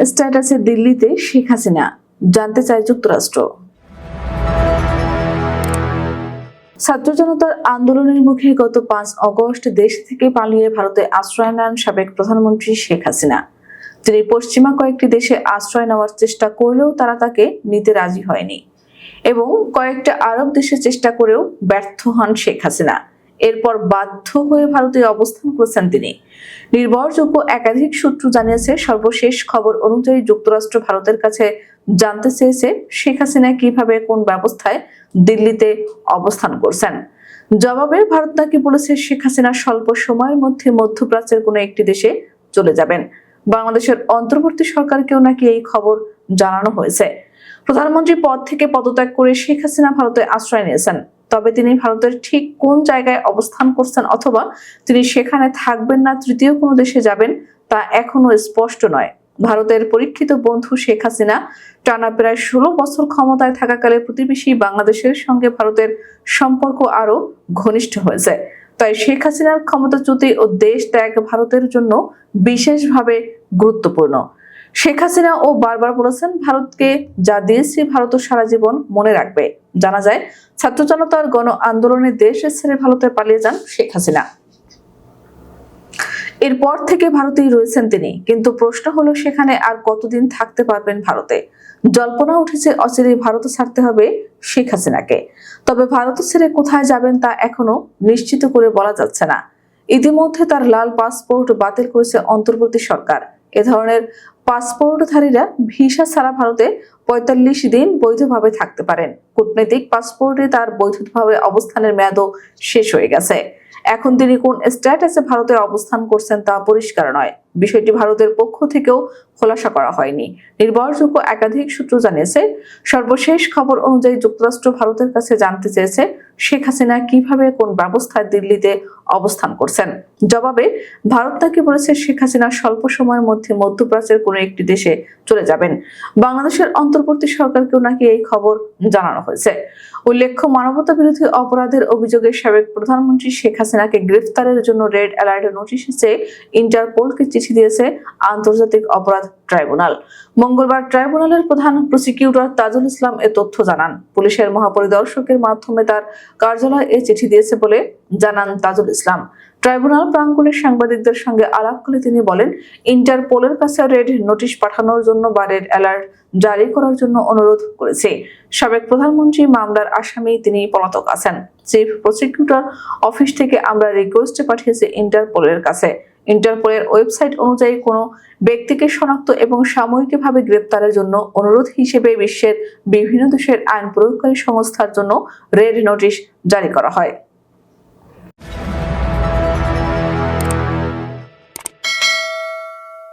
স্ট্যাটাসে দিল্লিতে শেখ হাসিনা, জানতে চায় যুক্তরাষ্ট্র। ছাত্র জনতার আন্দোলনের মুখে গত 5 আগস্ট দেশ থেকে পালিয়ে ভারতে আশ্রয় নেন সাবেক প্রধানমন্ত্রী শেখ হাসিনা। তিনি পশ্চিমা কয়েকটি দেশে আশ্রয় নেওয়ার চেষ্টা করলেও তারা তাকে নিতে রাজি হয়নি এবং কয়েকটা আরব দেশে চেষ্টা করেও ব্যর্থ হন শেখ হাসিনা। এরপর বাধ্য হয়ে ভারতে অবস্থান করেছেন তিনি। নির্ভরযোগ্য একাধিক সূত্র জানিয়েছে, সর্বশেষ খবর অনুযায়ী যুক্তরাষ্ট্র ভারতের কাছে জানতে চেয়েছে শেখ হাসিনা কিভাবে কোন ব্যবস্থায় দিল্লিতে অবস্থান করছেন। জবাবে ভারত নাকি বলেছে শেখ হাসিনা স্বল্প সময়ের মধ্যে মধ্যপ্রাচ্যের কোনো একটি দেশে চলে যাবেন। বাংলাদেশের অন্তর্বর্তী সরকারকেও নাকি এই খবর জানানো হয়েছে। প্রধানমন্ত্রী পদ থেকে পদত্যাগ করে শেখ হাসিনা ভারতে আশ্রয় নিয়েছেন, তবে তিনি ভারতের ঠিক কোন জায়গায় অবস্থান করছেন অথবা তিনি সেখানে থাকবেন না তৃতীয় কোনো দেশে যাবেন তা এখনো স্পষ্ট নয়। ভারতের পরীক্ষিত বন্ধু শেখ হাসিনা টানা প্রায় 16 বছর ক্ষমতায় থাকাকালে প্রতিবেশী বাংলাদেশের সঙ্গে ভারতের সম্পর্ক আরো ঘনিষ্ঠ হয়েছে। তাই শেখ হাসিনার ক্ষমতাচ্যুতি ও দেশ ত্যাগ ভারতের জন্য বিশেষভাবে গুরুত্বপূর্ণ। শেখ হাসিনা ও বারবার বলেছেন, ভারতকে যা দিয়েছি ভারত সারা জীবন মনে রাখবে। জানা যায়, ছাত্র জনতার গণ আন্দোলনে দেশ ছেড়ে ভারতে পালিয়ে যান শেখ হাসিনা। এরপর থেকে ভারতেই রয়েছেন তিনি, কিন্তু প্রশ্ন হলো সেখানে আর কতদিন থাকতে পারবেন ভারতে। জল্পনা উঠেছে অচিরেই ভারত ছাড়তে হবে শেখ হাসিনাকে, তবে ভারত ছেড়ে কোথায় যাবেন তা এখনো নিশ্চিত করে বলা যাচ্ছে না। ইতিমধ্যে তার লাল পাসপোর্ট বাতিল করেছে অন্তর্বর্তী সরকার। এ ধরনের পাসপোর্টধারীরা ভিসা ছাড়া ভারতে 45 দিন বৈধভাবে থাকতে পারেন। কূটনৈতিক পাসপোর্টে তার বৈধভাবে অবস্থানের মেয়াদও শেষ হয়ে গেছে। এখন তিনি কোন স্ট্যাটাসে ভারতে অবস্থান করছেন তা পরিষ্কার নয়। বিষয়টি ভারতের পক্ষ থেকেও খোলাসা করা হয়নি। নির্ভরযোগ্য একাধিক সূত্র জানিয়েছে, সর্বশেষ খবর অনুযায়ী যুক্তরাষ্ট্র ভারতের কাছে জানতে চেয়েছে শেখ হাসিনা কিভাবে কোন ব্যবস্থায় দিল্লিতে অবস্থান করছেন। জবাবে ভারত নাকি বলেছে শেখ হাসিনা স্বল্প সময়ের মধ্যে মধ্যপ্রাচ্যের কোনো একটি দেশে চলে যাবেন। বাংলাদেশের অন্তর্বর্তী সরকারকেও নাকি এই খবর জানানো হয়েছে। উল্লেখ্য, মানবতা বিরোধী অপরাধের অভিযোগে সাবেক প্রধানমন্ত্রী শেখ হাসিনাকে গ্রেফতারের জন্য রেড অ্যালার্ট নোটিশ চেয়ে ইন্টারপোলকে চিঠি দিয়েছে আন্তর্জাতিক অপরাধ ট্রাইব্যুনাল। মঙ্গলবার ট্রাইব্যুনালের প্রধান প্রসিকিউটর তাজুল ইসলাম এ তথ্য জানান। পুলিশের মহাপরিদর্শকের মাধ্যমে তার কার্যালয় এ চিঠি দিয়েছে বলে জানান তাজুল ইসলাম। ট্রাইব্যুনাল প্রাঙ্গণে সাংবাদিকদের সঙ্গে আলাপকালে তিনি বলেন, ইন্টারপোলের কাছে রেড নোটিশ পাঠানোর জন্য বা রেড অ্যালার্ট জারি করার জন্য অনুরোধ করেছে। সাবেক প্রধানমন্ত্রী মামলার আসামি, তিনি পলাতক আছেন। চিফ প্রসিকিউটর অফিস থেকে আমরা রিকোয়েস্ট পাঠিয়েছি ইন্টারপোলের কাছে। ইন্টারপোলের ওয়েবসাইট অনুযায়ী কোনো ব্যক্তিকে শনাক্ত এবং সাময়িকভাবে গ্রেপ্তারের জন্য অনুরোধ হিসেবে বিশ্বের বিভিন্ন দেশের আইন প্রয়োগকারী সংস্থার জন্য রেড নোটিশ জারি করা হয়।